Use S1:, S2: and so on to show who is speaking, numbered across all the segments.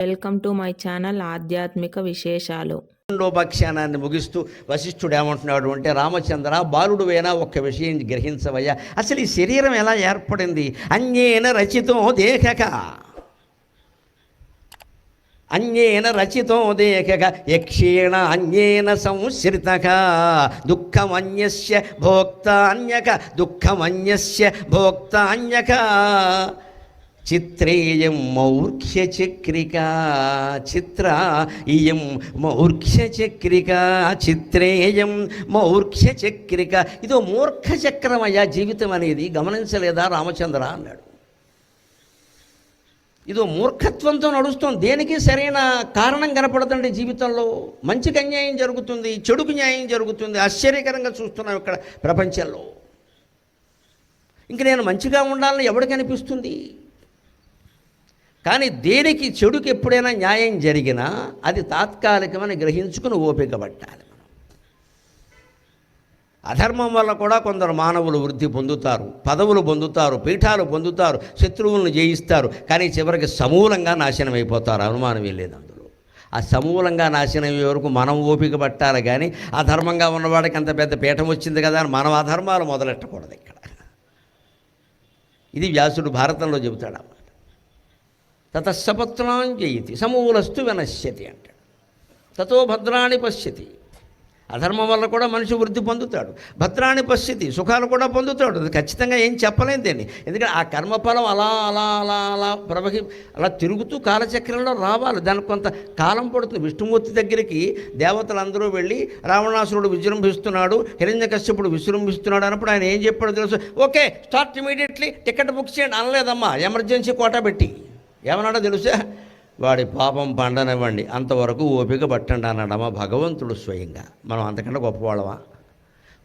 S1: Welcome to my channel ఆధ్యాత్మిక విశేషాలు.
S2: రెండోపాఖ్యానాన్ని ముగిస్తూ వశిష్ఠుడు ఏమంటున్నాడు అంటే, రామచంద్ర బాలుడువైనా ఒక్క విషయం గ్రహించవయ్యా, అసలు ఈ శరీరం ఎలా ఏర్పడింది? అన్యేన రచితో దేహక, అన్యేన రచితో దేహక యక్షేణ అన్యేన సంశ్రితక, దుఃఖమన్యస్య భోక్త అన్యక, దుఃఖమన్యస్య భోక్త అన్యక, చిత్రేయం మౌర్ఖ్య చక్రిక, చిత్ర ఇయం మౌర్ఖ్య చక్రిక, చిత్రేయం మౌర్ఖ్య చక్రిక. ఇదో మూర్ఖ చక్రమయ్యా జీవితం అనేది, గమనించలేదా రామచంద్ర అన్నాడు. ఇదో మూర్ఖత్వంతో నడుస్తుంది, దేనికి సరైన కారణం కనపడదండి జీవితంలో. మంచికి అన్యాయం జరుగుతుంది, చెడుకు న్యాయం జరుగుతుంది. ఆశ్చర్యకరంగా చూస్తున్నాం ఇక్కడ ప్రపంచంలో. ఇంక నేను మంచిగా ఉండాలని ఎవడికి అనిపిస్తుంది? కానీ దేనికి చెడుకి ఎప్పుడైనా న్యాయం జరిగినా అది తాత్కాలికమని గ్రహించుకుని ఓపిక పట్టాలి. మనం అధర్మం వల్ల కూడా కొందరు మానవులు వృద్ధి పొందుతారు, పదవులు పొందుతారు, పీఠాలు పొందుతారు, శత్రువులను జయిస్తారు. కానీ చివరికి సమూలంగా నాశనం అయిపోతారు, అనుమానమే లేదు అందులో. ఆ సమూలంగా నాశనం అయ్యే వరకు మనం ఓపిక పట్టాలి. కానీ అధర్మంగా ఉన్నవాడికి అంత పెద్ద పీఠం వచ్చింది కదా అని మనం అధర్మాలు మొదలెట్టకూడదు ఇక్కడ. ఇది వ్యాసుడు భారతంలో చెబుతాడు. తతస్సపత్నాం జయతి సమూలస్తు వినశ్యతి అంటాడు. తతో భద్రాణి పశ్యతి. అధర్మం వల్ల కూడా మనిషి వృద్ధి పొందుతాడు, భద్రాణి పశ్యతి, సుఖాలు కూడా పొందుతాడు. అది ఖచ్చితంగా ఏం చెప్పలేం దీన్ని. ఎందుకంటే ఆ కర్మఫలం అలా అలా అలా అలా అలా తిరుగుతూ కాలచక్రంలో రావాలి. దానికి కొంత కాలం పడుతుంది. విష్ణుమూర్తి దగ్గరికి దేవతలందరూ వెళ్ళి రావణాసురుడు విజృంభిస్తున్నాడు, హిరణ్యకశ్యపుడు విజృంభిస్తున్నాడు అన్నప్పుడు ఆయన ఏం చెప్పాడో తెలుసు. Okay, start immediately, ticket book చేయండి అనలేదమ్మా. ఎమర్జెన్సీ కోటా పెట్టి ఏమన్నాడో తెలుసా? వాడి పాపం పండనివ్వండి, అంతవరకు ఓపిక పట్టండి అన్నాడమ్మా భగవంతుడు స్వయంగా. మనం అంతకంటే గొప్పవాళ్ళమా?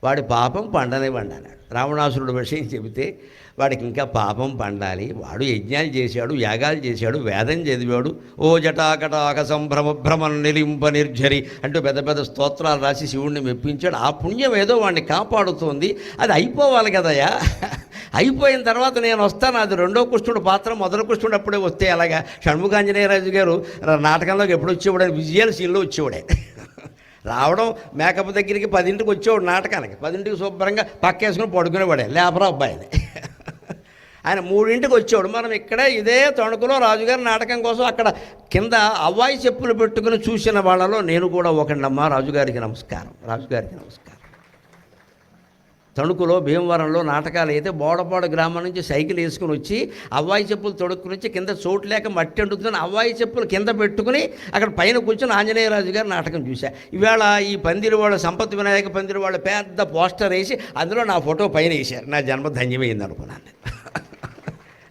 S2: వాడి పాపం పండనివ్వండి అన్నాడు. రావణాసురుడు విషయం చెబితే వాడికి ఇంకా పాపం పండాలి. వాడు యజ్ఞాలు చేశాడు, యాగాలు చేశాడు, వేదం చదివాడు. ఓ జటాకటాక సంభ్రమ భ్రమం నిలింప నిర్ఝరి అంటూ పెద్ద పెద్ద స్తోత్రాలు రాసి శివుణ్ణి మెప్పించాడు. ఆ పుణ్యం ఏదో వాడిని కాపాడుతోంది. అది అయిపోవాలి కదయ్యా. అయిపోయిన తర్వాత నేను వస్తాను, అది రెండో కృష్ణుడు పాత్ర, మొదటి కృష్ణుడు అప్పుడే వస్తే అలాగా. షణ్ముఖాంజనేయరాజు గారు నాటకంలోకి ఎప్పుడు వచ్చేవాడు? విజయాల సీన్లో వచ్చేవాడే. రావడం మేకప్ దగ్గరికి 10ంటికి వచ్చేవాడు నాటకానికి. 10ంటికి శుభ్రంగా పక్కేసుకుని పడుకునేవాడే, లేబరా అబ్బాయిని. ఆయన 3ంటికి వచ్చేవాడు. మనం ఇక్కడే ఇదే తణుకులో రాజుగారి నాటకం కోసం అక్కడ కింద అవ్వాయి చెప్పులు పెట్టుకుని చూసిన వాళ్ళలో నేను కూడా ఒకనమ్మా. రాజుగారికి నమస్కారం, రాజుగారికి నమస్కారం. తణుకులో భీమవరంలో నాటకాలు అయితే బోడపాడు గ్రామం నుంచి సైకిల్ వేసుకుని వచ్చి అవ్వాయి చెప్పులు తొడుక్కుని వచ్చి కింద చోటు లేక మట్టి అంటుతుందని అవ్వాయి చెప్పులు కింద పెట్టుకుని అక్కడ పైన కూర్చొని ఆంజనేయరాజు గారి నాటకం చూశా. ఇవాళ ఈ పందిరివాళ్ళ సంపత్ వినాయక పందిరివాళ్ళ పెద్ద పోస్టర్ వేసి అందులో నా ఫోటో పైన వేశారు. నా జన్మ ధన్యమైంది అనుకున్నాను.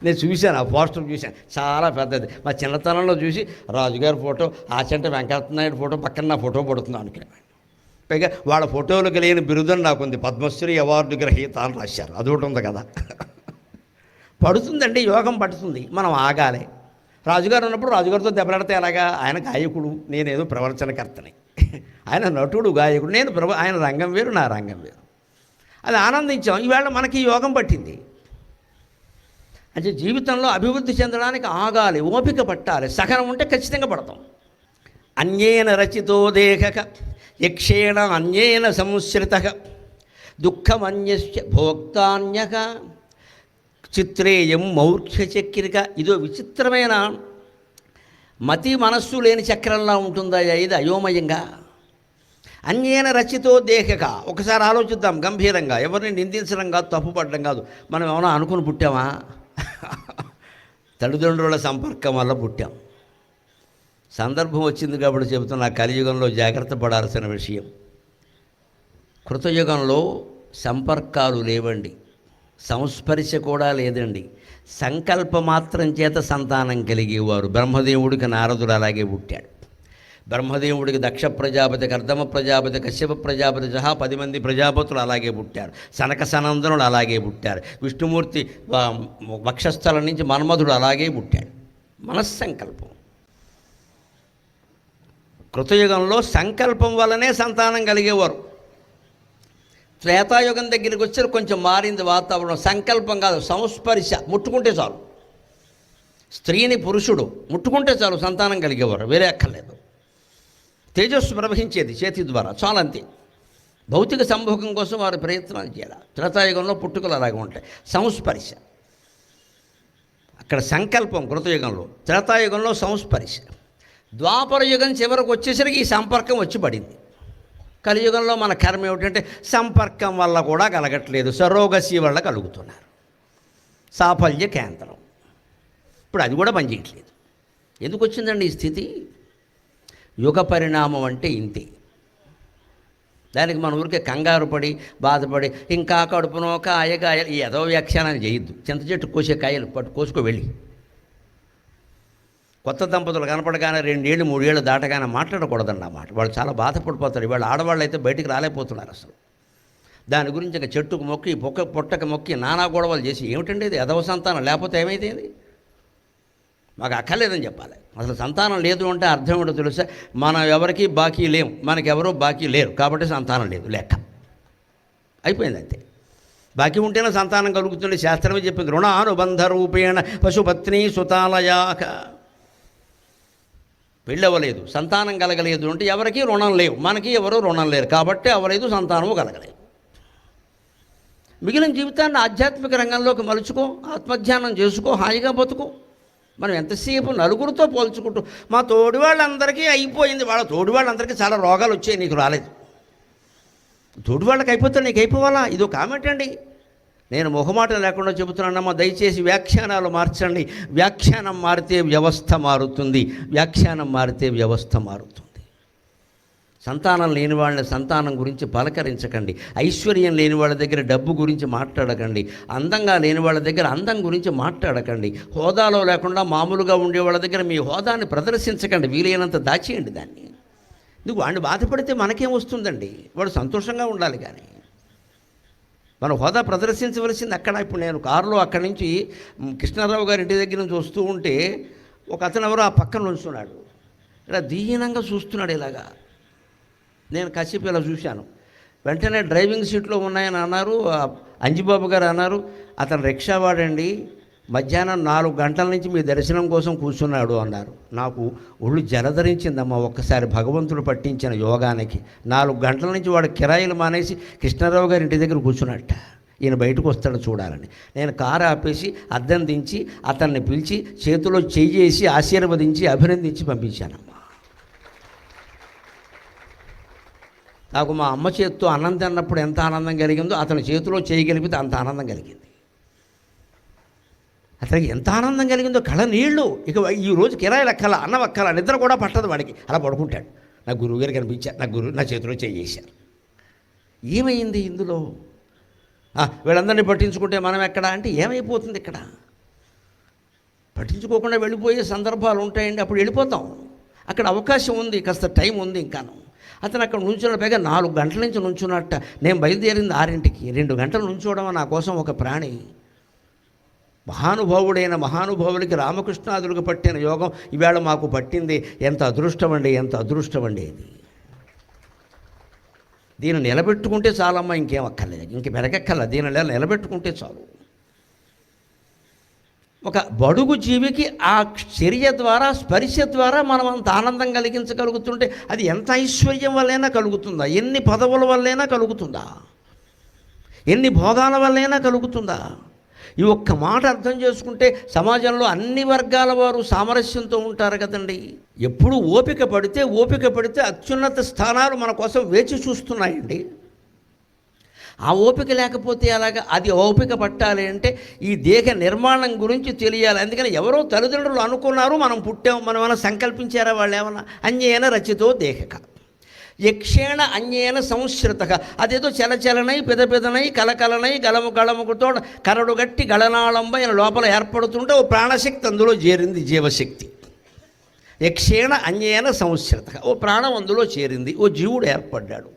S2: నేను చూశాను, ఆ పోస్టర్ చూశాను, చాలా పెద్దది. మా చిన్నతనంలో చూసి రాజుగారి ఫోటో, ఆచంట వెంకటనాయుడు ఫోటో పక్కన నా ఫోటో పడుతుంది అనుకున్నాను. పైగా వాళ్ళ ఫోటోలకు లేని బిరుదని నాకుంది, పద్మశ్రీ అవార్డు గ్రహీత అని రాశారు. అదొకటి ఉంది కదా. పడుతుందండి, యోగం పడుతుంది, మనం ఆగాలి. రాజుగారు ఉన్నప్పుడు రాజుగారితో దెబ్బలాడితే ఎలాగా? ఆయన గాయకుడు, నేనేదో ప్రవచనకర్తని. ఆయన నటుడు, గాయకుడు, నేను ఆయన రంగం వేరు, నా రంగం వేరు. అది ఆనందించాం. ఈవేళ మనకి యోగం పట్టింది. అంటే జీవితంలో అభివృద్ధి చెందడానికి ఆగాలి, ఓపిక పట్టాలి, సహనం ఉంటే ఖచ్చితంగా పడతాం. అన్యేన రచితో దేహక యక్షేణ అన్యేన సంశ్రిత, దుఃఖమన్యస్య భోక్తాన్యక, చిత్రేయం మౌర్ఖ్య చక్రిక. ఇదో విచిత్రమైన మతి మనస్సు లేని చక్రంలా ఉంటుందా ఇది అయోమయంగా? అన్యేన రచితో దేహక. ఒకసారి ఆలోచిద్దాం గంభీరంగా. ఎవరిని నిందించడం కాదు, తప్పుపడడం కాదు. మనం ఏమైనా అనుకుని పుట్టామా? తల్లిదండ్రుల సంపర్కం వల్ల పుట్టాం. సందర్భం వచ్చింది కాబట్టి చెబుతున్నా, కలియుగంలో జాగ్రత్త పడాల్సిన విషయం. కృతయుగంలో సంపర్కాలు లేవండి, సంస్పర్శ కూడా లేదండి. సంకల్ప మాత్రం చేత సంతానం కలిగేవారు. బ్రహ్మదేవుడికి నారదుడు అలాగే పుట్టాడు. బ్రహ్మదేవుడికి దక్ష ప్రజాపతి, కర్దమ ప్రజాపతి, కశ్యప ప్రజాపతి సహా 10 మంది ప్రజాపతులు అలాగే పుట్టారు. సనక సనందనుడు అలాగే పుట్టారు. విష్ణుమూర్తి వక్షస్థలం నుంచి మన్మధుడు అలాగే పుట్టాడు. మనస్సంకల్పం. కృతయుగంలో సంకల్పం వల్లనే సంతానం కలిగేవారు. త్రేతాయుగం దగ్గరికి వచ్చి కొంచెం మారింది వాతావరణం. సంకల్పం కాదు, సంస్పర్శ, ముట్టుకుంటే చాలు. స్త్రీని పురుషుడు ముట్టుకుంటే చాలు సంతానం కలిగేవారు, వేరే అక్కర్లేదు. తేజస్సు ప్రవహించేది చేతి ద్వారా, చాలంతే. భౌతిక సంభోగం కోసం వారు ప్రయత్నాలు చేయాలి. త్రేతాయుగంలో పుట్టుకలు అలాగే ఉంటాయి, సంస్పర్శ. అక్కడ సంకల్పం కృతయుగంలో, త్రేతాయుగంలో సంస్పర్శ. ద్వాపర యుగం చివరకు వచ్చేసరికి ఈ సంపర్కం వచ్చి పడింది. కలియుగంలో మన కర్మ ఏమిటంటే సంపర్కం వల్ల కూడా కలగట్లేదు, సరోగసి వల్ల కలుగుతున్నారు. సాఫల్య కేంద్రం. ఇప్పుడు అది కూడా పనిచేయట్లేదు. ఎందుకు వచ్చిందండి ఈ స్థితి? యుగ పరిణామం అంటే ఇంతే. దానికి మన ఊరికే కంగారు పడి బాధపడి ఇంకా కడుపునో కాయలు ఈ ఏదో వ్యాఖ్యానాలు చేయొద్దు. చింత చెట్టు కోసే కాయలు కోసుకో వెళ్ళి. కొత్త దంపతులు కనపడగానే 2 ఏళ్ళు 3 ఏళ్ళు దాటగానే మాట్లాడకూడదన్న మాట. వాళ్ళు చాలా బాధపడిపోతారు. ఇవాళ ఆడవాళ్ళు అయితే బయటికి రాలేకపోతున్నారు అసలు. దాని గురించి ఇంకా చెట్టుకు మొక్కి పొట్టకు మొక్కి నానా గొడవలు చేసి ఏమిటండి ఇది ఎదవ సంతానం లేకపోతే ఏమైతే ఇది మాకు అక్కర్లేదని చెప్పాలి. అసలు సంతానం లేదు అంటే అర్థం ఏంటో తెలుసా? మనం ఎవరికి బాకీ లేం, మనకెవరో బాకీ లేరు, కాబట్టి సంతానం లేదు లెక్క. అయిపోయింది అంతే. బాకీ ఉంటేనే సంతానం కలుగుతుంది. శాస్త్రమే చెప్పింది, రుణానుబంధ రూపేణ పశుపత్ని సుతాలయాక. పెళ్ళవలేదు, సంతానం కలగలేదు అంటే ఎవరికి రుణం లేవు, మనకి ఎవరో రుణం లేరు, కాబట్టి అవ్వలేదు, సంతానము కలగలేదు. మిగిలిన జీవితాన్ని ఆధ్యాత్మిక రంగంలోకి మలుచుకో, ఆత్మధ్యానం చేసుకో, హాయిగా బతుకో. మనం ఎంతసేపు నలుగురితో పోల్చుకుంటూ మా తోడి వాళ్ళందరికీ అయిపోయింది, వాళ్ళ తోడి వాళ్ళందరికీ చాలా రోగాలు వచ్చాయి, నీకు రాలేదు. తోడి వాళ్ళకి అయిపోతే నీకు అయిపోవాలా? ఇదో కామెంట్ అండి. నేను మొహమాటం లేకుండా చెబుతున్నానమ్మా, దయచేసి వ్యాఖ్యానాలు మార్చండి. వ్యాఖ్యానం మారితే వ్యవస్థ మారుతుంది, వ్యాఖ్యానం మారితే వ్యవస్థ మారుతుంది. సంతానం లేని వాళ్ళని సంతానం గురించి పలకరించకండి. ఐశ్వర్యం లేని వాళ్ళ దగ్గర డబ్బు గురించి మాట్లాడకండి. అందంగా లేని వాళ్ళ దగ్గర అందం గురించి మాట్లాడకండి. హోదాలో లేకుండా మామూలుగా ఉండే వాళ్ళ దగ్గర మీ హోదాన్ని ప్రదర్శించకండి. వీలైనంత దాచేయండి దాన్ని. నువ్వు వాడిని బాధపడితే మనకేం వస్తుందండి? వాడు సంతోషంగా ఉండాలి. కానీ మన హోదా ప్రదర్శించవలసింది అక్కడ. ఇప్పుడు నేను కారులో అక్కడి నుంచి కృష్ణారావు గారి ఇంటి దగ్గర నుంచి వస్తూ ఉంటే ఒక అతను ఎవరో ఆ పక్కన నుంచున్నాడు, ఇలా దీనంగా చూస్తున్నాడు ఇలాగా. నేను కాసేపు ఇలా చూశాను. వెంటనే డ్రైవింగ్ సీట్లో ఉన్నాయని అన్నారు, అంజిబాబు గారు అన్నారు, అతను రిక్షా వాడండి, మధ్యాహ్నం 4 గంటల నుంచి మీ దర్శనం కోసం కూర్చున్నాడు అన్నారు. నాకు ఒళ్ళు జలధరించిందమ్మా ఒక్కసారి భగవంతుడు పట్టించిన యోగానికి. 4 గంటల నుంచి వాడు కిరాయిలు మానేసి కృష్ణారావు గారి ఇంటి దగ్గర కూర్చున్నట్ట. ఈయన బయటకు వస్తాడు చూడాలని. నేను కారు ఆపేసి అద్దం దించి అతన్ని పిలిచి చేతిలో చెయ్యేసి ఆశీర్వదించి అభినందించి పంపించానమ్మా. నాకు మా అమ్మ చేతితో అన్నం తిన్నప్పుడు ఎంత ఆనందం కలిగిందో అతని చేతిలో చేయగలిగితే అంత ఆనందం కలిగింది. అతనికి ఎంత ఆనందం కలిగిందో కళ్ళ నీళ్ళు. ఇక ఈరోజు కిరాయిలు ఎక్కల, అన్నం ఎక్కల, నిద్ర కూడా పట్టదు వాడికి. అలా పడుకుంటాడు. నా గురువు గారు కనిపించారు, నా చేతిలో చేయేశారు. ఏమైంది ఇందులో? వీళ్ళందరినీ పట్టించుకుంటే మనం ఎక్కడ అంటే ఏమైపోతుంది? ఇక్కడ పట్టించుకోకుండా వెళ్ళిపోయే సందర్భాలు ఉంటాయండి. అప్పుడు వెళ్ళిపోతాం. అక్కడ అవకాశం ఉంది, కాస్త టైం ఉంది ఇంకాను. అతను అక్కడ నుంచున్న పైగా 4 గంటల నుంచి నుంచున్నట్ట. నేను బయలుదేరింది 6ంటికి. 2 గంటలు నుంచోవడం నా కోసం ఒక ప్రాణి. మహానుభావుడైన మహానుభావులకి రామకృష్ణాదులకు పట్టిన యోగం ఈవేళ మాకు పట్టింది. ఎంత అదృష్టం అండి, ఎంత అదృష్టం అండి ఇది. దీన్ని నిలబెట్టుకుంటే చాలమ్మా, ఇంకేం అక్కర్లేదు, ఇంక మెరకెక్కర్లేదు. దీనిలో నిలబెట్టుకుంటే చాలు. ఒక బడుగు జీవికి ఆ చర్య ద్వారా, స్పర్శ ద్వారా మనం అంత ఆనందం కలిగించగలుగుతుంటే అది ఎంత ఐశ్వర్యం వల్లైనా కలుగుతుందా? ఎన్ని పదవుల వల్లైనా కలుగుతుందా? ఎన్ని భోగాల వల్లైనా కలుగుతుందా? ఈ ఒక్క మాట అర్థం చేసుకుంటే సమాజంలో అన్ని వర్గాల వారు సామరస్యంతో ఉంటారు కదండి. ఎప్పుడు ఓపిక పడితే అత్యున్నత స్థానాలు మన కోసం వేచి చూస్తున్నాయండి. ఆ ఓపిక లేకపోతే అలాగా. అది ఓపిక పట్టాలి అంటే ఈ దేహ నిర్మాణం గురించి తెలియాలి. అందుకని ఎవరో తల్లిదండ్రులు అనుకున్నారు, మనం పుట్టాం, మనం ఏమైనా సంకల్పించారా? వాళ్ళు ఏమన్నా అన్యేన రచితో దేహక యక్షేణ అన్యేన సంశ్రిత. అదేదో చలచలనై పెదపెదనై కలకలనై గలము గళముకుతో కరడు గట్టి గళనాళంబ ఆయన లోపల ఏర్పడుతుంటే ఓ ప్రాణశక్తి అందులో చేరింది, జీవశక్తి. యక్షేణ అన్యేన సంశ్రిత, ఓ ప్రాణం అందులో చేరింది, ఓ జీవుడు ఏర్పడ్డాడు.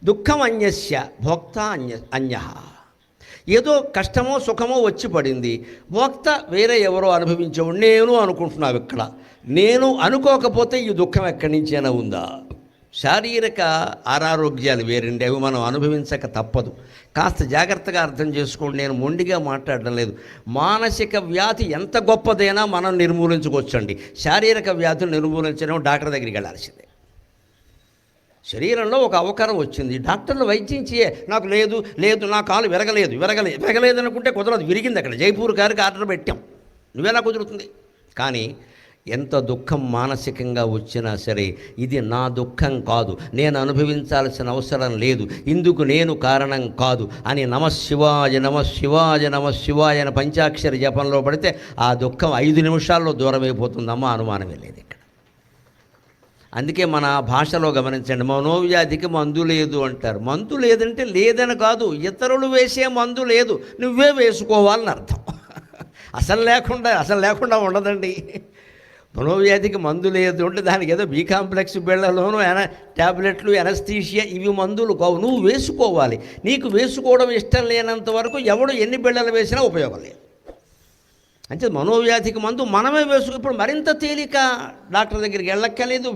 S2: దుఃఖం అన్యస్య భోక్త అన్య. ఏదో కష్టమో సుఖమో వచ్చి పడింది, భోక్త వేరే ఎవరో అనుభవించేవాడు, నేను అనుకుంటున్నావు. ఇక్కడ నేను అనుకోకపోతే ఈ దుఃఖం ఎక్కడి నుంచైనా ఉందా? శారీరక అనారోగ్యాలు వేరండి, అవి మనం అనుభవించక తప్పదు. కాస్త జాగ్రత్తగా అర్థం చేసుకోండి. నేను మొండిగా మాట్లాడడం లేదు. మానసిక వ్యాధి ఎంత గొప్పదైనా మనం నిర్మూలించుకోవచ్చండి. శారీరక వ్యాధులు నిర్మూలించడం డాక్టర్ దగ్గరికి వెళ్ళాల్సిందే. శరీరంలో ఒక అవకరం వచ్చింది, డాక్టర్లు వైద్యం చేయే నాకు లేదు లేదు నా కాలు విరగలేదు అనుకుంటే కుదరదు. విరిగింది అక్కడ. జైపూర్ గారికి ఆర్డర్ పెట్టాం, నువ్వెలా కుదురుతుంది? కానీ ఎంత దుఃఖం మానసికంగా వచ్చినా సరే ఇది నా దుఃఖం కాదు, నేను అనుభవించాల్సిన అవసరం లేదు, ఇందుకు నేను కారణం కాదు అని నమశివాయ నమశివాయ నమశివాయ అని పంచాక్షరి జపంలో పడితే ఆ దుఃఖం 5 నిమిషాల్లో దూరమైపోతుందమ్మా, అనుమానమే లేదు ఇక్కడ. అందుకే మన భాషలో గమనించండి, మనోవ్యాధికి మందు లేదు అంటారు. మందు లేదంటే లేదని కాదు, ఇతరులు వేసే మందు లేదు, నువ్వే వేసుకోవాలని అర్థం. అసలు లేకుండా ఉండదండి. మనోవ్యాధికి మందు లేదు అంటే దానికి ఏదో బి కాంప్లెక్స్ బిళ్ళలోనూ ట్యాబ్లెట్లు ఎనస్థీషియా ఇవి మందులు కావు, నువ్వు వేసుకోవాలి. నీకు వేసుకోవడం ఇష్టం లేనంత వరకు ఎవడు ఎన్ని బిళ్ళలు వేసినా ఉపయోగం లేదు. అంటే మనోవ్యాధికి మందు మనమే ఇప్పుడు మరింత తేలిక. డాక్టర్ దగ్గరికి వెళ్ళక్కర్లేదు,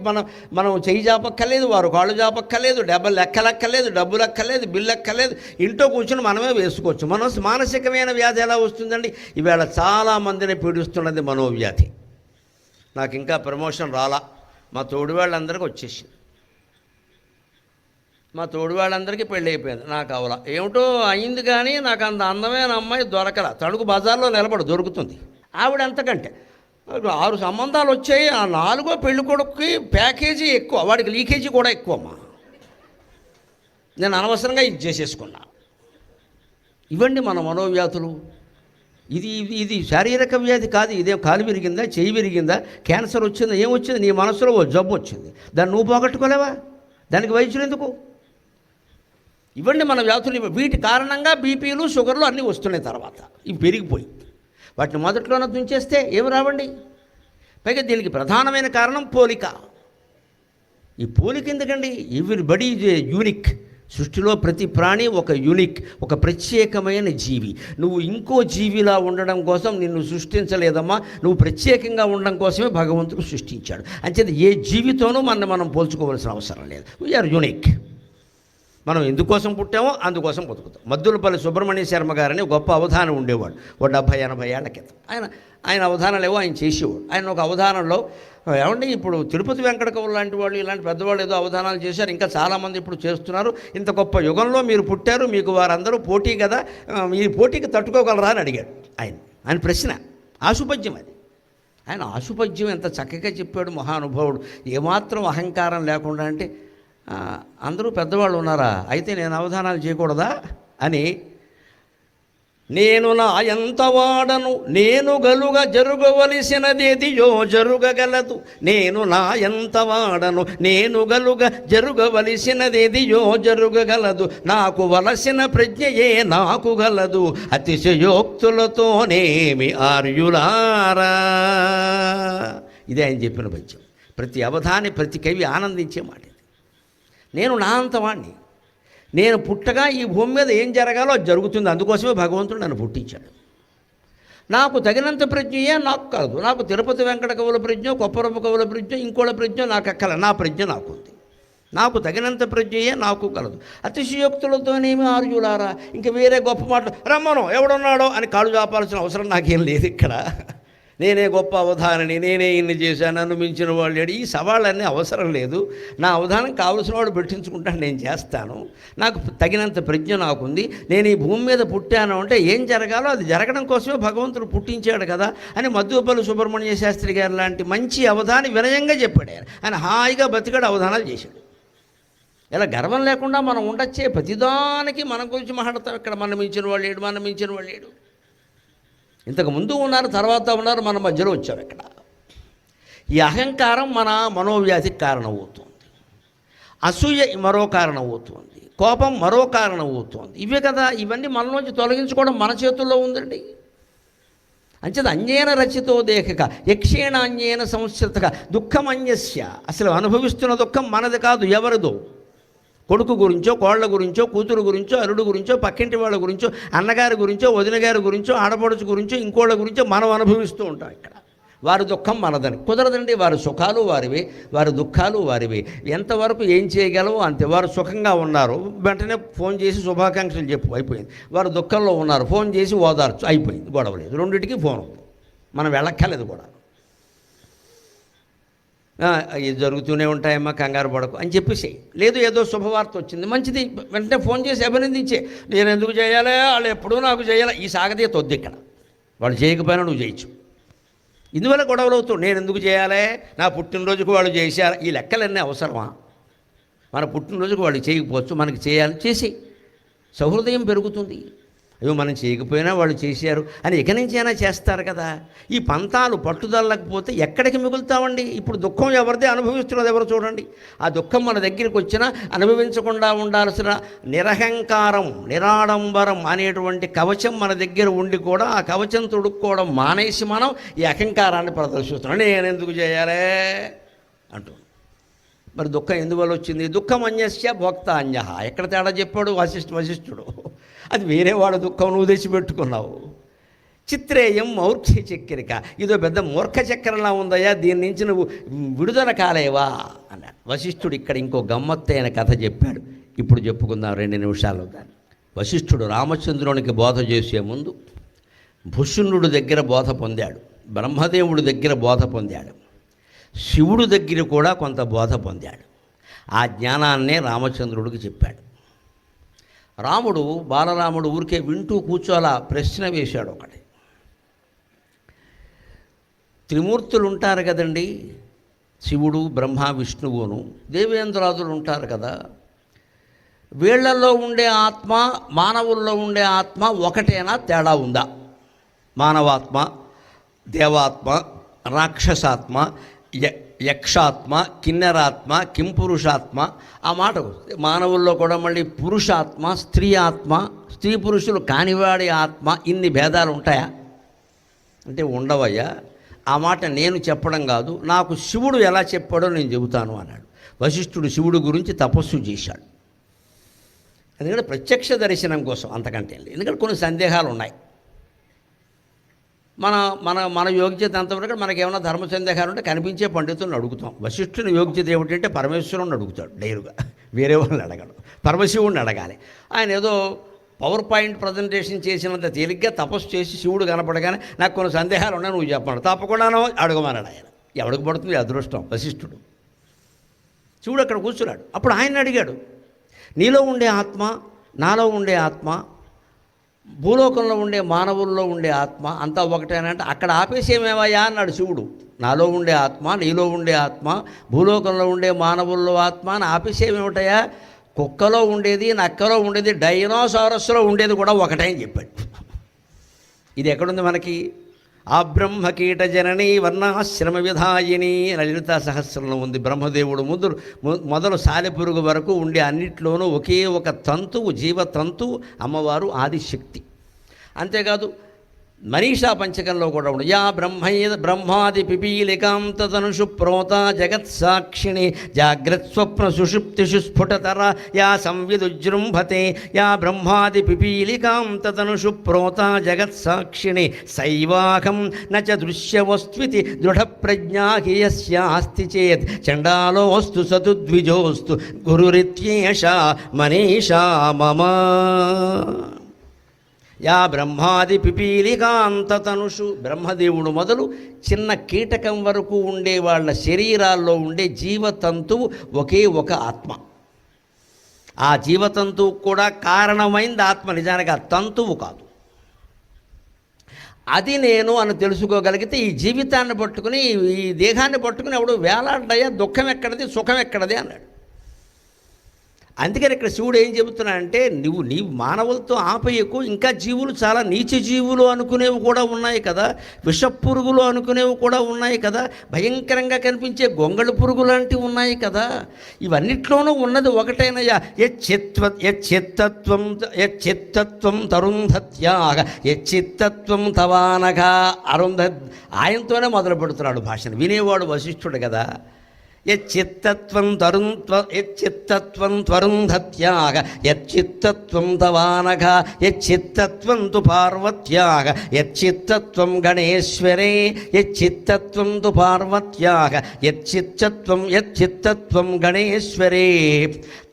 S2: మనం చెయ్యి జాపక్కర్లేదు, వారు కాళ్ళు జాపక్కర్లేదు, లెక్కలక్కర్లేదు, డబ్బులు ఎక్కర్లేదు, బిల్లు ఎక్కర్లేదు, ఇంట్లో కూర్చొని మనమే వేసుకోవచ్చు. మానసికమైన వ్యాధి ఎలా వస్తుందండి? ఈవేళ చాలామందిని పీడిస్తున్నది మనోవ్యాధి. నాకు ఇంకా ప్రమోషన్ రాలా, మా తోడు వాళ్ళందరికీ వచ్చేసింది. మా తోడు వాళ్ళందరికీ పెళ్ళి అయిపోయింది, నాకు అవలా. ఏమిటో అయింది కానీ నాకు అంత అందమైన అమ్మాయి దొరకలా. తణుకు బజార్లో దొరుకుతుంది. ఆవిడ ఎంతకంటే 6 సంబంధాలు వచ్చాయి, ఆ 4వ పెళ్లి కొడుకుకి ప్యాకేజీ ఎక్కువ, వాడికి లీకేజీ కూడా ఎక్కువమ్మా. నేను అనవసరంగా ఇది చేసేసుకున్నా. ఇవ్వండి మన మనోవ్యాధులు. ఇది శారీరక వ్యాధి కాదు. ఇదేం కాలు విరిగిందా, చెయ్యి విరిగిందా, క్యాన్సర్ వచ్చిందా, ఏమొచ్చింది? నీ మనసులో ఓ జబ్బు వచ్చింది, దాన్ని నువ్వు పోగొట్టుకోలేవా? దానికి వైద్యులు ఎందుకు? ఇవ్వండి మన వ్యాధులు. వీటి కారణంగా బీపీలు షుగర్లు అన్నీ వస్తున్నాయి. తర్వాత ఇవి పెరిగిపోయి వాటిని మొదట్లోనే తుంచేస్తే ఏమి రావండి. పైగా దీనికి ప్రధానమైన కారణం పోలిక. ఈ పోలిక ఎందుకండి? Everybody is unique. సృష్టిలో ప్రతి ప్రాణి ఒక యూనిక్, ఒక ప్రత్యేకమైన జీవి. నువ్వు ఇంకో జీవిలా ఉండడం కోసం నిన్ను సృష్టించలేదమ్మా, నువ్వు ప్రత్యేకంగా ఉండడం కోసమే భగవంతుడు సృష్టించాడు. అంచేది ఏ జీవితోనూ మనం పోల్చుకోవాల్సిన అవసరం లేదు. We are unique. మనం ఎందుకోసం పుట్టామో అందుకోసం బతుకుతాం. మద్దులపల్లి సుబ్రహ్మణ్య శర్మ గారని గొప్ప అవధానం ఉండేవాడు ఓ 70-80 ఏళ్ల క్రితం. ఆయన అవధానాలు ఏవో ఆయన చేసేవాడు. ఆయన ఒక అవధానంలో ఏమండి ఇప్పుడు తిరుపతి వెంకట కవులు లాంటి వాళ్ళు ఇలాంటి పెద్దవాళ్ళు ఏదో అవధానాలు చేశారు, ఇంకా చాలామంది ఇప్పుడు చేస్తున్నారు. ఇంత గొప్ప యుగంలో మీరు పుట్టారు, మీకు వారందరూ పోటీ కదా, మీ పోటీకి తట్టుకోగలరా అని అడిగాడు ఆయన ప్రశ్న. ఆశుపద్యం అది. ఆయన ఆశుపద్యం ఎంత చక్కగా చెప్పాడు మహానుభావుడు. ఏమాత్రం అహంకారం లేకుండా. అంటే అందరూ పెద్దవాళ్ళు ఉన్నారా, అయితే నేను అవధానాలు చేయకూడదా అని. నేను నా ఎంత వాడను, నేను గలుగ జరుగవలసినదేదియో జరుగగలదు. నేను నా ఎంత వాడను, నేను గలుగ జరుగవలసినదేదియో జరుగగలదు. నాకు వలసిన ప్రజ్ఞయే నాకు గలదు, అతిశయోక్తులతోనేమి ఆర్యులారా. ఇదే ఆయన చెప్పిన పద్యం. ప్రతి అవధాని, ప్రతి కవి ఆనందించే మాట. నేను నా అంతవాణ్ణి, నేను పుట్టగా ఈ భూమి మీద ఏం జరగాలో అది జరుగుతుంది. అందుకోసమే భగవంతుడు నన్ను పుట్టించాడు. నాకు తగినంత ప్రజ్ఞయే నాకు కలదు. నాకు తిరుపతి వెంకట కవుల ప్రజ్ఞ, కొప్పరపు కవుల ప్రజ్ఞ, ఇంకోళ్ళ ప్రజ్ఞ నాకు ఎక్కల. నా ప్రజ్ఞ నాకుంది. నాకు తగినంత ప్రజ్ఞయే నాకు కలదు. అతిశయోక్తులతోనేమి ఆర్యులారా. ఇంక వేరే గొప్ప మాటలు రమ్మను ఎవడున్నాడో అని కాళ్ళు చాపాల్సిన అవసరం నాకేం లేదు ఇక్కడ. నేనే గొప్ప అవధానని, నేనే ఇన్ని చేశాను, నన్ను మించిన వాళ్ళు లేడు, ఈ సవాళ్ళన్నీ అవసరం లేదు. నా అవధానం కావలసిన వాడు పెట్టించుకుంటాను, నేను చేస్తాను. నాకు తగినంత ప్రజ్ఞ నాకుంది. నేను ఈ భూమి మీద పుట్టాను అంటే ఏం జరగాలో అది జరగడం కోసమే భగవంతుడు పుట్టించాడు కదా అని మద్దులపల్లి సుబ్రహ్మణ్య శాస్త్రి గారు లాంటి మంచి అవధాని వినయంగా చెప్పాడు. ఆయన హాయిగా బతికాడు, అవధానాలు చేశాడు. ఇలా గర్వం లేకుండా మనం ఉండొచ్చే. ప్రతిదానికి మన గురించి మాట్లాడతాం. ఇక్కడ మనం మించిన వాళ్ళు లేడు. ఇంతకు ముందు ఉన్నారు, తర్వాత ఉన్నారు, మన మధ్యలో వచ్చారు. ఇక్కడ ఈ అహంకారం మన మనోవ్యాధికి కారణమవుతుంది. అసూయ మరో కారణమవుతుంది. కోపం మరో కారణమవుతుంది. ఇవే కదా, ఇవన్నీ మనలోంచి తొలగించుకోవడం మన చేతుల్లో ఉందండి. అంచేది అన్యేన రచితో దేహక యక్షేణాన్యేన సంస్కృతక దుఃఖమన్యస్య. అసలు అనుభవిస్తున్న దుఃఖం మనది కాదు, ఎవరిదో. కొడుకు గురించో, కోళ్ల గురించో, కూతురు గురించో, అల్లుడు గురించో, పక్కింటి వాళ్ళ గురించో, అన్నగారి గురించో, వదిన గారి గురించో, ఆడపడుచు గురించో, ఇంకోళ్ళ గురించో మనం అనుభవిస్తూ ఉంటాం. ఇక్కడ వారి దుఃఖం మనదని కుదరదండి. వారి సుఖాలు వారివి, వారి దుఃఖాలు వారివి. ఎంతవరకు ఏం చేయగలవో అంతే. వారు సుఖంగా ఉన్నారు, వెంటనే ఫోన్ చేసి శుభాకాంక్షలు చెప్పు, అయిపోయింది. వారు దుఃఖంలో ఉన్నారు, ఫోన్ చేసి ఓదార్చు, అయిపోయింది. గొడవ లేదు. రెండింటికి ఫోన్ ఉంది, మనం వెళ్ళక్కర్లేదు కూడా. ఇది జరుగుతూనే ఉంటాయమ్మా, కంగారు పడకు అని చెప్పేసి. లేదు ఏదో శుభవార్త వచ్చింది, మంచిది, వెంటనే ఫోన్ చేసి అభినందించే. నేను ఎందుకు చేయాలి, వాళ్ళు ఎప్పుడూ నాకు చేయాలి, ఈ సాగతీయ తొద్దు. ఇక్కడ వాళ్ళు చేయకపోయినా నువ్వు చేయొచ్చు. ఇందువల్ల గొడవలు అవుతావు. నేను ఎందుకు చేయాలి, నా పుట్టినరోజుకు వాళ్ళు చేశారు, ఈ లెక్కలన్నీ అవసరమా? మన పుట్టినరోజుకు వాళ్ళు చేయకపోవచ్చు, మనకి చేయాలి, చేసి సహృదయం పెరుగుతుంది. అయ్యో మనం చేయకపోయినా వాళ్ళు చేశారు అని ఇక నుంచైనా చేస్తారు కదా. ఈ పంతాలు పట్టుదలకపోతే ఎక్కడికి మిగులుతామండి? ఇప్పుడు దుఃఖం ఎవరిదే, అనుభవిస్తున్నది ఎవరు చూడండి. ఆ దుఃఖం మన దగ్గరికి వచ్చినా అనుభవించకుండా ఉండాల్సిన నిరహంకారం, నిరాడంబరం అనేటువంటి కవచం మన దగ్గర ఉండి కూడా ఆ కవచం తొడుక్కోవడం మానేసి మనం ఈ అహంకారాన్ని ప్రదర్శిస్తున్నాం. నేను ఎందుకు చేయాలే అంటూ. మరి దుఃఖం ఎందువల్ల వచ్చింది? దుఃఖం అన్యస్య భోక్త అన్య. ఎక్కడ తేడా చెప్పాడు వశిష్ఠుడు. అది వేరే వాళ్ళ దుఃఖం నువ్వు తెచ్చిపెట్టుకున్నావు. చిత్రేయం మౌర్ఖ్య చక్కెరిక, ఇదో పెద్ద మూర్ఖ చక్కెరలా ఉందయ్యా, దీని నుంచి నువ్వు విడుదల కాలేవా అన్నాడు వశిష్ఠుడు. ఇక్కడ ఇంకో గమ్మత్తైన కథ చెప్పాడు, ఇప్పుడు చెప్పుకుందాం 2 నిమిషాల్లో. దాన్ని వశిష్ఠుడు రామచంద్రునికి బోధ చేసే ముందు భుషుణుడు దగ్గర బోధ పొందాడు, బ్రహ్మదేవుడి దగ్గర బోధ పొందాడు, శివుడు దగ్గర కూడా కొంత బోధ పొందాడు. ఆ జ్ఞానాన్నే రామచంద్రుడికి చెప్పాడు. రాముడు, బాలరాముడు ఊరికే వింటూ కూర్చోలా, ప్రశ్న వేశాడు ఒకటి. త్రిమూర్తులు ఉంటారు కదండి, శివుడు, బ్రహ్మ, విష్ణువును, దేవేంద్రాదులు ఉంటారు కదా. వీళ్లలో ఉండే ఆత్మ, మానవుల్లో ఉండే ఆత్మ ఒకటేనా, తేడా ఉందా? మానవాత్మ, దేవాత్మ, రాక్షసాత్మ, యక్షాత్మ, కిన్నెరాత్మ, కింపురుషాత్మ. ఆ మాట మానవుల్లో కూడా మళ్ళీ పురుషాత్మ, స్త్రీ ఆత్మ, స్త్రీ పురుషులు కానివాడి ఆత్మ, ఇన్ని భేదాలు ఉంటాయా అంటే ఉండవయ్యా. ఆ మాట నేను చెప్పడం కాదు, నాకు శివుడు ఎలా చెప్పాడో నేను చెబుతాను అన్నాడు. వశిష్ఠుడు శివుడు గురించి తపస్సు చేశాడు. ఎందుకంటే ప్రత్యక్ష దర్శనం కోసం, అంతకంటే. ఎందుకంటే కొన్ని సందేహాలు ఉన్నాయి. మన యోగ్యత అంతవరకు మనకేమైనా ధర్మ సందేహాలు ఉంటే కనిపించే పండితులను అడుగుతాం. వశిష్ఠుని యోగ్యత ఏమిటంటే పరమేశ్వరుని అడుగుతాడు డైరుగా, వేరే వాళ్ళని అడగడు, పరమశివుడిని అడగాలి. ఆయన ఏదో పవర్ పాయింట్ ప్రజెంటేషన్ చేసినంత తేలిగ్గా తపస్సు చేసి శివుడు కనపడగానే నాకు కొన్ని సందేహాలు ఉన్నాయి నువ్వు చెప్పాడు, తప్పకుండానో అడగమన్నాడు ఆయన. ఎవడికి పడుతుంది అదృష్టం? వశిష్ఠుడు. శివుడు అక్కడ కూర్చున్నాడు. అప్పుడు ఆయన అడిగాడు, నీలో ఉండే ఆత్మ, నాలో ఉండే ఆత్మ, భూలోకంలో ఉండే మానవుల్లో ఉండే ఆత్మ అంతా ఒకటేనంటే అక్కడ ఆపేసేమేవయ్యా అన్నాడు శివుడు. నాలో ఉండే ఆత్మ, నీలో ఉండే ఆత్మ, భూలోకంలో ఉండే మానవుల్లో ఆత్మ అని ఆపేసేమేమిటయా? కుక్కలో ఉండేది, నక్కలో ఉండేది, డైనోసారస్లో ఉండేది కూడా ఒకటే అని చెప్పాడు. ఇది ఎక్కడుంది మనకి? ఆ బ్రహ్మకీట జనని వర్ణాశ్రమ విధాయిని లలితా సహస్రంలో ఉంది. బ్రహ్మదేవుడు మొదలు సాలెపురుగు వరకు ఉండే అన్నిట్లోనూ ఒకే ఒక తంతువు, జీవతంతువు అమ్మవారు ఆదిశక్తి. అంతేకాదు మనీషా పంచకంలో కూడా ఉండదు. యా బ్రహ్మాది పిపీలికాం తదనుషు ప్రోత జగత్సాక్షిణి జాగ్రత్స్వప్న సుషుప్తిషు స్ఫుటతర యా సంవిదుజృంభతే యా బ్రహ్మాది పిపీలికాం తదనుషు ప్రోత జగత్సాక్షిణి సైవాహం నచ దృశ్యవస్త్వితి దృఢప్రజ్ఞా యస్యాస్తి చేత్ చండాలోస్తు సతుద్విజోస్తు గురురిత్యేష మనీషా మమ. యా బ్రహ్మాది పిపీలికాంతతనుషు, బ్రహ్మదేవుడు మొదలు చిన్న కీటకం వరకు ఉండే వాళ్ళ శరీరాల్లో ఉండే జీవతంతువు ఒకే ఒక ఆత్మ. ఆ జీవతంతువు కూడా కారణమైంది ఆత్మ, నిజానికి ఆ తంతువు కాదు. అది నేను అని తెలుసుకోగలిగితే ఈ జీవితాన్ని పట్టుకుని, ఈ దేహాన్ని పట్టుకుని ఎవడు వేలాడ్డయ్యా, దుఃఖం ఎక్కడది, సుఖం ఎక్కడది అన్నాడు. అందుకని ఇక్కడ శివుడు ఏం చెబుతున్నాడంటే, నీవు మానవులతో ఆపేయకు, ఇంకా జీవులు చాలా నీచ జీవులు అనుకునేవి కూడా ఉన్నాయి కదా, విషపురుగులు అనుకునేవి కూడా ఉన్నాయి కదా, భయంకరంగా కనిపించే గొంగళి పురుగు లాంటివి ఉన్నాయి కదా, ఇవన్నిట్లోనూ ఉన్నది ఒకటేనయ్యా. యచ్చిత్తత్వం తరుంధత్యాగ యచ్చిత్తత్వం తవానగా. ఆయనతోనే మొదలు పెడుతున్నాడు భాషను. వినేవాడు వశిష్ఠుడు కదా. యచ్చిత్తత్వం త్వరుంధత్యాగ యచ్చిత్తత్వం తవానఘ యచ్చిత్తత్వం తు పార్వత్యాగ యచ్చిత్తత్వం గణేశ్వరే యచ్చిత్తత్వం తు పార్వత్యాగ యచ్చిత్తత్వం గణేశ్వరే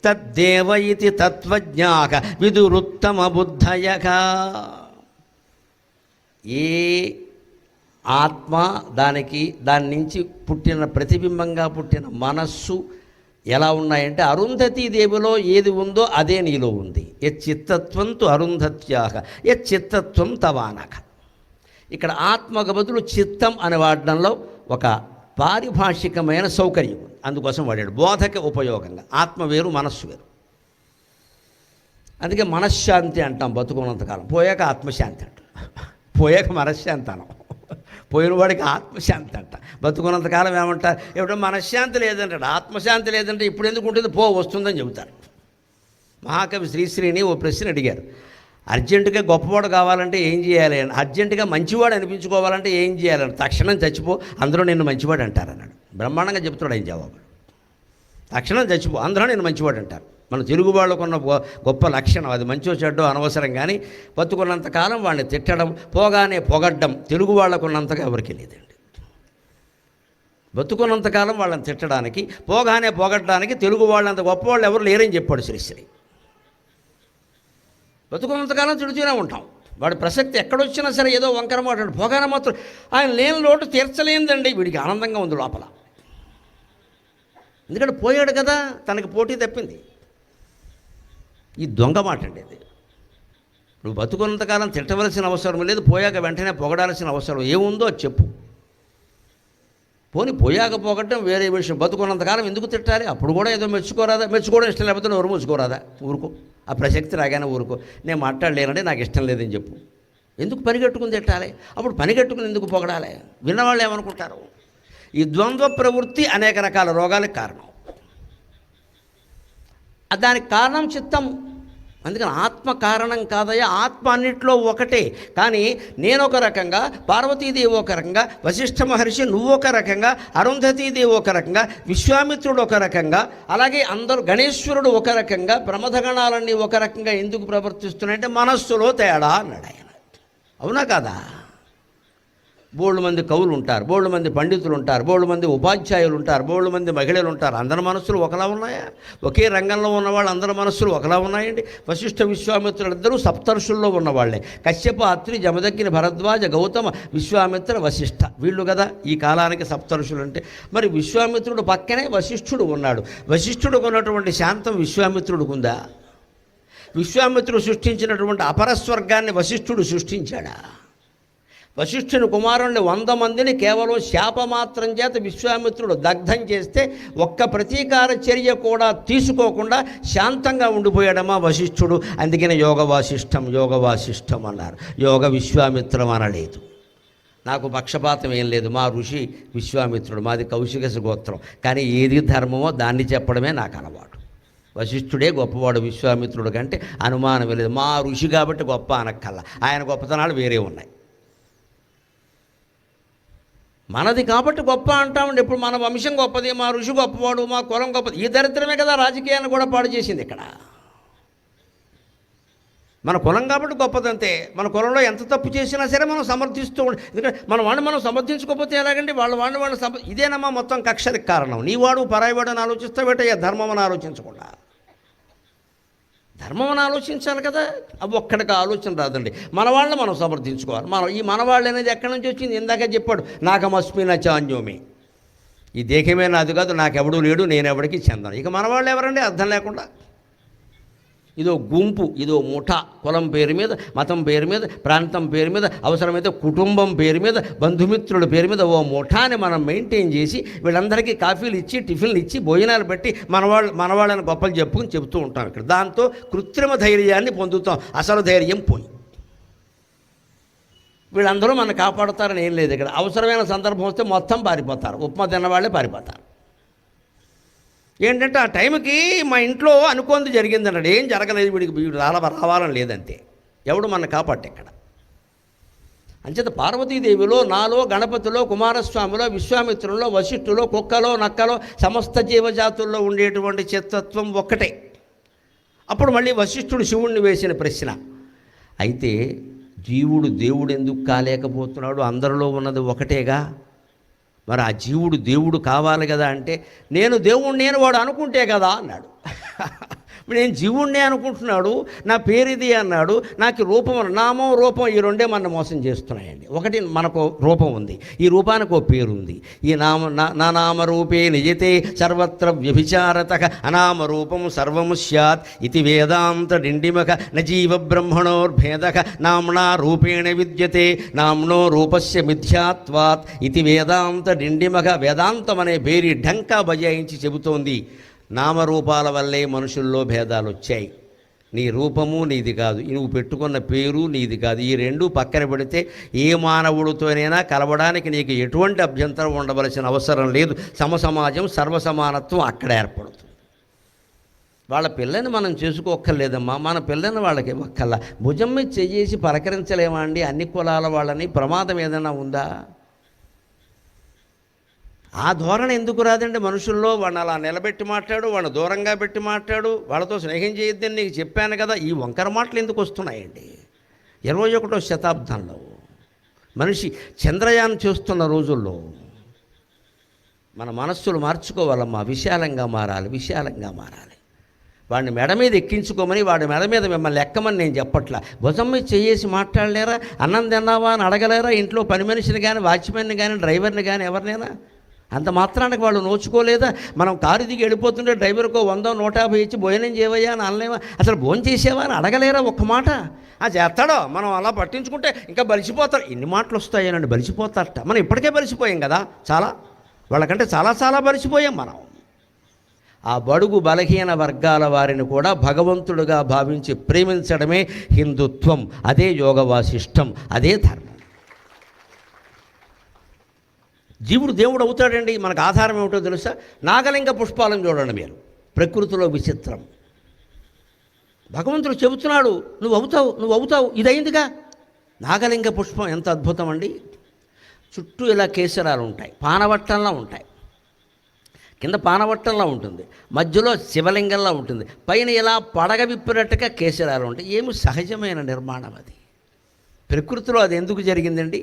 S2: తద్దేవ ఇతి తత్వజ్ఞాక విదురుత్తమ బుద్ధయక. ఏ ఆత్మ దాని నుంచి పుట్టిన ప్రతిబింబంగా పుట్టిన మనస్సు ఎలా ఉన్నాయంటే అరుంధతీ దేవిలో ఏది ఉందో అదే నీలో ఉంది. యచ్చిత్తత్వం తు అరుంధత్యాగ యచ్చిత్తత్వం తవానక. ఇక్కడ ఆత్మకు బదులు చిత్తం అని వాడడంలో ఒక పారిభాషికమైన సౌకర్యం ఉంది, అందుకోసం వాడాడు బోధక ఉపయోగంగా. ఆత్మ వేరు, మనస్సు వేరు. అందుకే మనశ్శాంతి అంటాం బతుకున్నంతకాలం, పోయాక ఆత్మశాంతి అంటాం, పోయాక మనశ్శాంతి అనం, పోయిన వాడికి ఆత్మశాంతి అంట. బతుకున్నంతకాలం ఏమంటారు, ఎప్పుడో మనశ్శాంతి లేదంటాడు, ఆత్మశాంతి లేదంటే ఇప్పుడు ఎందుకు ఉంటుంది, వస్తుందని చెబుతారు. మహాకవి శ్రీశ్రీని ఓ ప్రశ్న అడిగారు, అర్జెంటుగా గొప్పవాడు కావాలంటే ఏం చేయాలి అని, అర్జెంటుగా మంచివాడు అనిపించుకోవాలంటే ఏం చేయాలని, తక్షణం చచ్చిపో అందరూ నిన్ను మంచివాడు అంటారు అన్నాడు. బ్రహ్మాండంగా చెప్తాడు ఆయన జవాబు. తక్షణం చచ్చిపో అందరూ నేను మంచివాడు అంటారు. మన తెలుగు వాళ్ళకున్న గొప్ప లక్షణం అది. మంచో చెడ్డో అనవసరం, కానీ బతుకున్నంతకాలం వాడిని తిట్టడం, పోగానే పొగడ్డం తెలుగు వాళ్ళకున్నంతగా ఎవరికి లేదండి. బతుకున్నంతకాలం వాళ్ళని తిట్టడానికి, పోగానే పొగడ్డానికి తెలుగు వాళ్ళంత గొప్పవాళ్ళు ఎవరు లేరని చెప్పాడు శ్రీశ్రీ. బతుకున్నంతకాలం తిడుతూనే ఉంటాం, వాడి ప్రసక్తి ఎక్కడొచ్చినా సరే ఏదో వంకర మాట్లాడు, పోగానే మాత్రం ఆయన లేని లోటు తీర్చలేందండి. వీడికి ఆనందంగా ఉంది లోపల, ఎందుకంటే పోయాడు కదా, తనకి పోటీ తప్పింది. ఈ దొంగ మాట అండి ఇది. నువ్వు బతుకున్నంతకాలం తిట్టవలసిన అవసరం లేదు, పోయాక వెంటనే పొగడాల్సిన అవసరం ఏముందో అది చెప్పు. పోయాక పొగట్టడం వేరే విషయం, బతుకున్నంతకాలం ఎందుకు తిట్టాలి? అప్పుడు కూడా ఏదో మెచ్చుకోవడం ఇష్టం లేకపోతే ఎవరు మెచ్చుకోరాదా? ఊరుకో, ఆ ప్రసక్తి రాగానే ఊరుకో. నేను మాట్లాడలేనంటే నాకు ఇష్టం లేదని చెప్పు. ఎందుకు పనిగట్టుకుని తిట్టాలి? అప్పుడు పనిగట్టుకుని ఎందుకు పొగడాలి? విన్నవాళ్ళు ఏమనుకుంటారు? ఈ ద్వంద్వ ప్రవృత్తి అనేక రకాల రోగాలకు కారణం. దానికి కారణం చిత్తం. అందుకని ఆత్మ కారణం కాదయ్యా, ఆత్మ అన్నిట్లో ఒకటే. కానీ నేను ఒక రకంగా, పార్వతీదేవి ఒక రకంగా, వశిష్ఠ మహర్షి నువ్వు ఒక రకంగా, అరుంధతీదేవి ఒక రకంగా, విశ్వామిత్రుడు ఒక రకంగా, అలాగే అందరూ గణేశ్వరుడు ఒక రకంగా, ప్రమథగణాలన్నీ ఒక రకంగా ఎందుకు ప్రవర్తిస్తున్నాయంటే మనస్సులో తేడా అన్నాడు ఆయన. అవునా కాదా? బోళ్ళు మంది కవులు ఉంటారు, బోళ్ళు మంది పండితులు ఉంటారు, బోళ్ళు మంది ఉపాధ్యాయులు ఉంటారు, బోళ్ళు మంది మహిళలు ఉంటారు. అందరి మనస్సులు ఒకలా ఉన్నాయా? ఒకే రంగంలో ఉన్నవాళ్ళు అందరి మనస్సులు ఒకలా ఉన్నాయండి. వశిష్ఠ విశ్వామిత్రులిద్దరూ సప్తర్షుల్లో ఉన్నవాళ్లే. కశ్యప, అత్రి, జమదగ్ని, భరద్వాజ, గౌతమ, విశ్వామిత్ర, వశిష్ఠ, వీళ్ళు కదా ఈ కాలానికి సప్తర్షులు అంటే. మరి విశ్వామిత్రుడు పక్కనే వశిష్ఠుడు ఉన్నాడు. వశిష్ఠుడికి ఉన్నటువంటి శాంతం విశ్వామిత్రుడికి ఉందా? విశ్వామిత్రుడు సృష్టించినటువంటి అపరస్వర్గాన్ని వశిష్ఠుడు సృష్టించాడా? వశిష్ఠుని కుమారుణ్ణి 100 మందిని కేవలం శాపమాత్రం చేత విశ్వామిత్రుడు దగ్ధం చేస్తే ఒక్క ప్రతీకార చర్య కూడా తీసుకోకుండా శాంతంగా ఉండిపోయాడమ్మా వశిష్ఠుడు. అందుకనే యోగ వాసిష్టం అన్నారు, యోగ విశ్వామిత్రం అనలేదు. నాకు పక్షపాతం ఏం లేదు, మా ఋషి విశ్వామిత్రుడు, మాది కౌశికసి గోత్రం. కానీ ఏది ధర్మమో దాన్ని చెప్పడమే నాకు అలవాటు. వశిష్ఠుడే గొప్పవాడు విశ్వామిత్రుడు కంటే అనుమానం లేదు. మా ఋషి కాబట్టి గొప్ప అనక్కల్లా, ఆయన గొప్పతనాలు వేరే ఉన్నాయి. మనది కాబట్టి గొప్ప అంటామండి. ఇప్పుడు మన వంశం గొప్పది, మా ఋషి గొప్పవాడు, మా కులం గొప్పది. ఈ దరిద్రమే కదా రాజకీయాన్ని కూడా పాడు చేసింది. ఇక్కడ మన కులం కాబట్టి గొప్పదంతే. మన కులంలో ఎంత తప్పు చేసినా సరే మనం సమర్థిస్తూ ఎందుకంటే మనం సమర్థించుకోకపోతే ఎలాగండి? వాళ్ళు ఇదేనమ్మా మొత్తం కక్షరికి కారణం. నీవాడు పరాయివాడు అని ఆలోచిస్తావేటయ్యా, ధర్మం అని ఆలోచించకుండా. ధర్మం అని ఆలోచించాలి కదా, అవి ఒక్కడికి ఆలోచన రాదండి. మన వాళ్ళని మనం సమర్థించుకోవాలి. ఈ మనవాళ్ళు అనేది ఎక్కడి నుంచి వచ్చింది? ఇందాక చెప్పాడు, నాకమస్మి చాన్యోమి, ఈ దేహమే నాది కాదు, నాకెవడూ లేడు, నేనెవడికి చెందను. ఇక మనవాళ్ళు ఎవరండి? అర్థం లేకుండా ఇదో గుంపు, ఇదో ముఠ, కులం పేరు మీద, మతం పేరు మీద, ప్రాంతం పేరు మీద, అవసరమైతే కుటుంబం పేరు మీద, బంధుమిత్రుల పేరు మీద ఓ ముఠాని మనం మెయింటైన్ చేసి వీళ్ళందరికీ కాఫీలు ఇచ్చి, టిఫిన్లు ఇచ్చి, భోజనాలు పెట్టి మనవాళ్ళని గొప్పలు చెప్పుతూ ఉంటాం. ఇక్కడ దాంతో కృత్రిమ ధైర్యాన్ని పొందుతాం, అసలు ధైర్యం పోయి. వీళ్ళందరూ మనం కాపాడుతారని ఏం లేదు. ఇక్కడ అవసరమైన సందర్భం వస్తే మొత్తం పారిపోతారు, ఉప్మా తిన్నవాళ్ళే పారిపోతారు. ఏంటంటే ఆ టైంకి మా ఇంట్లో అనుకోంది జరిగిందన్నాడు, ఏం జరగలేదు, వీడికి రావాలని లేదంతే. ఎవడు మన కాపాడు ఇక్కడ. అంచేత పార్వతీదేవిలో, నాలో, గణపతిలో, కుమారస్వామిలో, విశ్వామిత్రుల్లో, వశిష్ఠులో, కుక్కలో, నక్కలో, సమస్త జీవజాతుల్లో ఉండేటువంటి చిత్తత్వం ఒక్కటే. అప్పుడు మళ్ళీ వశిష్ఠుడు శివుణ్ణి వేసిన ప్రశ్న, అయితే జీవుడు దేవుడు ఎందుకు కాలేకపోతున్నాడు? అందరిలో ఉన్నది ఒకటేగా, మరి ఆ జీవుడు దేవుడు కావాలి కదా అంటే, నేను దేవుణ్ణి నేను వాడు అనుకుంటే కదా అన్నాడు. నేను జీవుణ్ణే అనుకుంటున్నాడు, నా పేరు ఇది అన్నాడు, నాకు రూపం, నామం రూపం ఈ రెండే మన మోసం చేస్తున్నాయండి. ఒకటి మనకు రూపం ఉంది, ఈ రూపానికి ఒక పేరు ఉంది. ఈ నా నామరూపే నిజతే సర్వత్ర వ్యభిచారత అనామరూపం సర్వము స్యాత్ ఇది వేదాంత డిండిమక నజీవ బ్రహ్మణోర్భేదక నామ్నా రూపేణ విద్యతే నామ్నో రూపస్య మిథ్యాత్వాత్ ఇది వేదాంత డిండిమక. వేదాంతం అనే పేరు ఢంకా బజాయించి చెబుతోంది, నామరూపాల వల్లే మనుషుల్లో భేదాలు వచ్చాయి. నీ రూపము నీది కాదు, నువ్వు పెట్టుకున్న పేరు నీది కాదు. ఈ రెండు పక్కన పెడితే ఏ మానవుడితోనైనా కలవడానికి నీకు ఎటువంటి అభ్యంతరం ఉండవలసిన అవసరం లేదు. సమసమాజం, సర్వసమానత్వం అక్కడ ఏర్పడుతుంది. వాళ్ళ పిల్లని మనం చేసుకోక్కర్లేదమ్మా, మన పిల్లని వాళ్ళకి ఇవ్వక్కల్లా. భుజం మీద చెయ్యేసి పలకరించలేమా అండి అన్ని కులాల వాళ్ళని? ప్రమాదం ఏదైనా ఉందా? ఆ ధోరణి ఎందుకు రాదండి మనుషుల్లో? వాడిని అలా నిలబెట్టి మాట్లాడు, వాడిని దూరంగా పెట్టి మాట్లాడు, వాళ్ళతో స్నేహం చేయొద్దని నీకు చెప్పాను కదా. ఈ వంకర మాటలు ఎందుకు వస్తున్నాయండి 21వ శతాబ్దంలో? మనిషి చంద్రయానం చేస్తున్న రోజుల్లో మన మనస్సులు మార్చుకోవాలమ్మా, విశాలంగా మారాలి, విశాలంగా మారాలి. వాడిని మెడ మీద ఎక్కించుకోమని, వాడి మెడ మీద మిమ్మల్ని ఎక్కమని నేను చెప్పట్లా. భుజం మీద చేసి మాట్లాడలేరా? అన్నం తిన్నావా అని అడగలేరా? ఇంట్లో పని మనిషిని కానీ, వాచ్మెన్ని కానీ, డ్రైవర్ని కానీ ఎవరినైనా? అంత మాత్రానికి వాళ్ళు నోచుకోలేదా? మనం కారు దిగి వెళ్ళిపోతుంటే డ్రైవర్కో 100, 150 ఇచ్చి భోజనం చేయవయ్యా అని అనలేమా? అసలు భోజనం చేసేవా అని అడగలేరా ఒక్క మాట? చేస్తాడో, మనం అలా పట్టించుకుంటే ఇంకా బలిసిపోతారు. ఎన్ని మాటలు వస్తాయనండి, బలిసిపోతారట. మనం ఇప్పటికే బలిసిపోయాం కదా, చాలా, వాళ్ళకంటే చాలా చాలా బలిసిపోయాం మనం. ఆ బడుగు బలహీన వర్గాల వారిని కూడా భగవంతుడుగా భావించి ప్రేమించడమే హిందుత్వం, అదే యోగ వాసిష్టం, అదే ధర్మం. జీవుడు దేవుడు అవుతాడండి. మనకు ఆధారం ఏమిటో తెలుసా? నాగలింగ పుష్పాలను చూడండి మీరు, ప్రకృతిలో విచిత్రం. భగవంతుడు చెబుతున్నాడు, నువ్వు అవుతావు, నువ్వు అవుతావు, ఇదైందిగా. నాగలింగ పుష్పం ఎంత అద్భుతం అండి. చుట్టూ ఇలా కేసరాలు ఉంటాయి, పానవట్టంలా ఉంటాయి, కింద పానవట్టంలా ఉంటుంది, మధ్యలో శివలింగంలా ఉంటుంది, పైన ఇలా పడగ విప్పినట్టుగా కేసరాలు ఉంటాయి. ఏమి సహజమైన నిర్మాణం అది. ప్రకృతిలో అది ఎందుకు జరిగిందండి?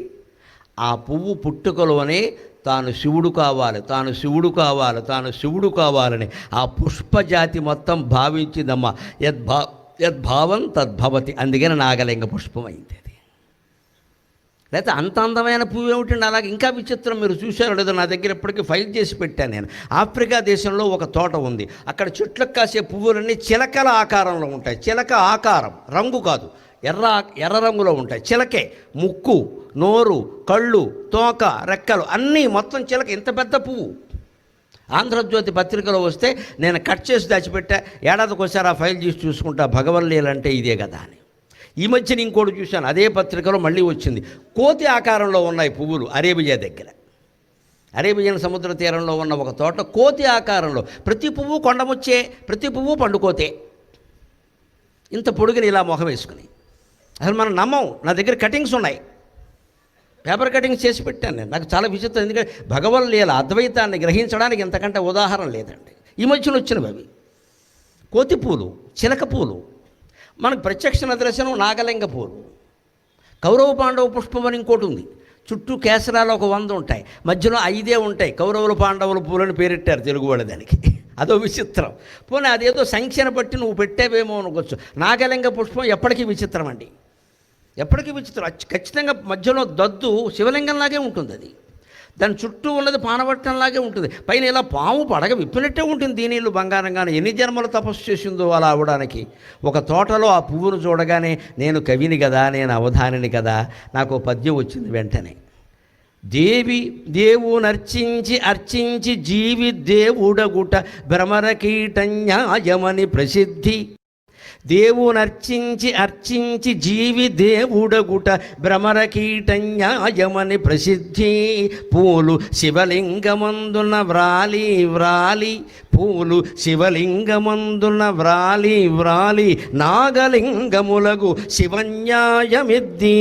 S2: ఆ పువ్వు పుట్టుకలోనే తాను శివుడు కావాలి, తాను శివుడు కావాలి, తాను శివుడు కావాలని ఆ పుష్పజాతి మొత్తం భావించిందమ్మా. యద్భావం తద్భవతి. అందుకని నాగలింగ పుష్పం అయింది అది. లేకపోతే అంత అందమైన పువ్వు ఏమిటండి? అలాగే ఇంకా విచిత్రం, మీరు చూశారో లేదో, నా దగ్గర ఇప్పటికీ ఫైల్ చేసి పెట్టాను నేను. ఆఫ్రికా దేశంలో ఒక తోట ఉంది. అక్కడ చెట్లకు కాసే పువ్వులన్నీ చిలకల ఆకారంలో ఉంటాయి. చిలక ఆకారం, రంగు కాదు, ఎర్ర రంగులో ఉంటాయి. చిలకే ముక్కు, నోరు, కళ్ళు, తోక, రెక్కలు అన్నీ మొత్తం చిలక. ఇంత పెద్ద పువ్వు. ఆంధ్రజ్యోతి పత్రికలో వస్తే నేను కట్ చేసి దాచిపెట్టా. ఏడాదికి ఒకసారి ఆ ఫైల్ చేసి చూసుకుంటా, భగవల్లీలు అంటే ఇదే కదా అని. ఈ మధ్యన ఇంకోటి చూశాను, అదే పత్రికలో మళ్ళీ వచ్చింది. కోతి ఆకారంలో ఉన్నాయి పువ్వులు అరేబియా దగ్గర. అరేబియన్ సముద్ర తీరంలో ఉన్న ఒక తోట కోతి ఆకారంలో. ప్రతి పువ్వు కొండముచ్చే, ప్రతి పువ్వు పండుకోతే. ఇంత పొడుగుని ఇలా మొహం వేసుకుని. అసలు మనం నమ్మం. నా దగ్గర కటింగ్స్ ఉన్నాయి, పేపర్ కటింగ్స్ చేసి పెట్టాను నేను. నాకు చాలా విచిత్రం, ఎందుకంటే భగవల్లీల అద్వైతాన్ని గ్రహించడానికి ఇంతకంటే ఉదాహరణ లేదండి. ఈ మధ్యన వచ్చినవి అవి కోతి పూలు, చిలక పూలు. మనకు ప్రత్యక్ష నిదర్శనం నాగలింగ పూలు. కౌరవ పాండవ పుష్పం అని ఇంకోటి ఉంది. చుట్టూ కేసరాలు ఒక 100 ఉంటాయి, మధ్యలో 5 ఉంటాయి. కౌరవులు పాండవుల పూలని పేరెట్టారు తెలుగు వాళ్ళ దానికి. అదో విచిత్రం. పోనీ అదేదో సంఖ్యను బట్టి నువ్వు పెట్టేవేమో అనుకోవచ్చు. నాగలింగ పుష్పం ఎప్పటికీ విచిత్రం అండి, ఎప్పటికీ విచిత్రం. ఖచ్చితంగా మధ్యలో దద్దు శివలింగంలాగే ఉంటుంది అది. దాని చుట్టూ ఉన్నది పానవట్టంలాగే ఉంటుంది. పైన ఇలా పాము పడగ విప్పినట్టే ఉంటుంది. దీనిళ్ళు బంగారంగానే ఎన్ని జన్మలు తపస్సు చేసిందో అలా అవడానికి. ఒక తోటలో ఆ పువ్వును చూడగానే నేను కవిని కదా, నేను అవధానిని కదా, నాకు పద్యం వచ్చింది వెంటనే. దేవునర్చించి అర్చించి జీవి దేవుడగుట భ్రమర కీటన్యాయమని ప్రసిద్ధి. దేవునర్చించి అర్చించి జీవి దేవుడగుట భ్రమర కీటన్యాయమని ప్రసిద్ధి. పూలు శివలింగమందున వ్రాలి వ్రాలి పూలు శివలింగమందున వ్రాలి వ్రాలి నాగలింగములగు శివన్యాయమిద్దీ.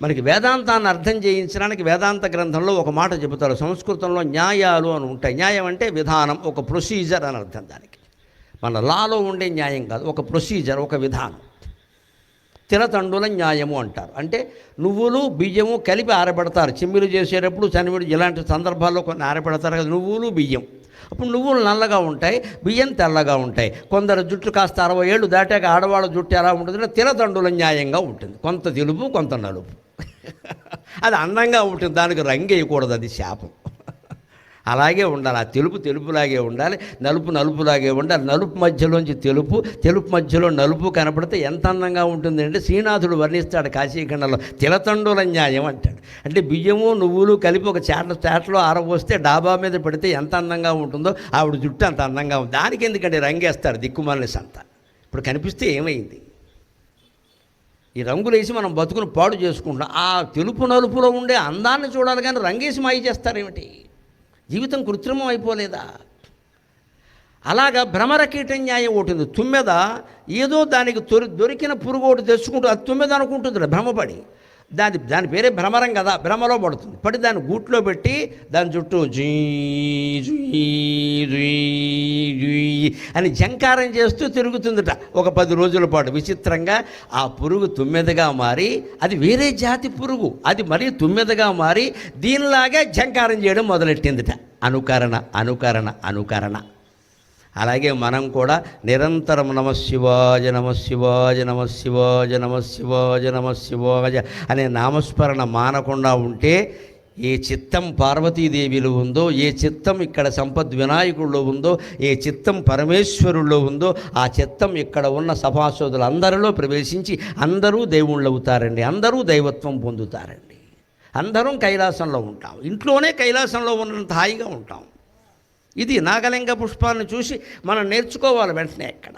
S2: మనకి వేదాంతాన్ని అర్థం చేయించడానికి వేదాంత గ్రంథంలో ఒక మాట చెబుతారు. సంస్కృతంలో న్యాయాలు అని ఉంటాయి. న్యాయం అంటే విధానం, ఒక ప్రొసీజర్ అని అర్థం. దానికి మన లాలో ఉండే న్యాయం కాదు, ఒక ప్రొసీజర్, ఒక విధానం. తినతండుల న్యాయము అంటారు. అంటే నువ్వులు బియ్యము కలిపి ఆరబెడతారు. చిమ్మిలు చేసేటప్పుడు చనివిడు ఇలాంటి సందర్భాల్లో కొన్ని ఆరబెడతారు కదా, నువ్వులు బియ్యం. అప్పుడు నువ్వులు నల్లగా ఉంటాయి, బియ్యం తెల్లగా ఉంటాయి. కొందరు జుట్టు కాస్త 60 ఏళ్ళు దాటాక ఆడవాళ్ళ జుట్టు ఎలా ఉంటుందంటే తినతండుల న్యాయంగా ఉంటుంది. కొంత తెలుపు కొంత నలుపు. అది అందంగా ఉంటుంది, దానికి రంగు వేయకూడదు, అది శాపం. అలాగే ఉండాలి. ఆ తెలుపు తెలుపులాగే ఉండాలి, నలుపు నలుపులాగే ఉండాలి. నలుపు మధ్యలోంచి తెలుపు, తెలుపు మధ్యలో నలుపు కనపడితే ఎంత అందంగా ఉంటుంది అంటే శ్రీనాథుడు వర్ణిస్తాడు కాశీఖండంలో. తిలతండుల న్యాయం అంటాడు. అంటే బియ్యము నువ్వులు కలిపి ఒక చాటలో ఆరబోస్తే డాబా మీద పెడితే ఎంత అందంగా ఉంటుందో ఆవిడ జుట్టు అంత అందంగా ఉంది. దానికి ఎందుకంటే రంగేస్తారు దిక్కుమాలిన సంత. ఇప్పుడు కనిపిస్తే ఏమైంది? ఈ రంగులు వేసి మనం బతుకును పాడు చేసుకుంటాం. ఆ తెలుపు నలుపులో ఉండే అందాన్ని చూడాలి కానీ రంగేసి మాయ చేస్తారేమిటి? జీవితం కృత్రిమం అయిపోలేదా? అలాగా భ్రమరకీట న్యాయం ఉంటుంది. తుమ్మెద ఏదో దానికి దొరికిన పురుగు ఒకటి తెచ్చుకుంటూ అది తుమ్మెద అనుకుంటుంది భ్రమపడి. దాని పేరే భ్రమరం కదా, భ్రమలో పడుతుంది. పడి దాన్ని గూట్లో పెట్టి దాని చుట్టూ జీ జీ జీ జీ అని జంకారం చేస్తూ తిరుగుతుందట ఒక 10 రోజుల పాటు. విచిత్రంగా ఆ పురుగు తుమ్మెదగా మారి, అది వేరే జాతి పురుగు, అది మరీ తుమ్మెదగా మారి దీనిలాగా జంకారం చేయడం మొదలెట్టిందిట. అనుకరణ అనుకరణ అనుకరణ. అలాగే మనం కూడా నిరంతరం నమశివాయ నమశివాయ నమశివాయ నమశివాయ నమశివాయ అనే నామస్మరణ మానకుండా ఉంటే ఏ చిత్తం పార్వతీదేవిలో ఉందో, ఏ చిత్తం ఇక్కడ సంపద్ వినాయకుల్లో ఉందో, ఏ చిత్తం పరమేశ్వరుల్లో ఉందో ఆ చిత్తం ఇక్కడ ఉన్న సభాసోదులందరిలో ప్రవేశించి అందరూ దేవుళ్ళు అవుతారండి, అందరూ దైవత్వం పొందుతారండి. అందరం కైలాసంలో ఉంటాం. ఇంట్లోనే కైలాసంలో ఉన్నంత హాయిగా ఉంటాం. ఇది నాగలింగ పుష్పాలను చూసి మనం నేర్చుకోవాలి వెంటనే. ఎక్కడ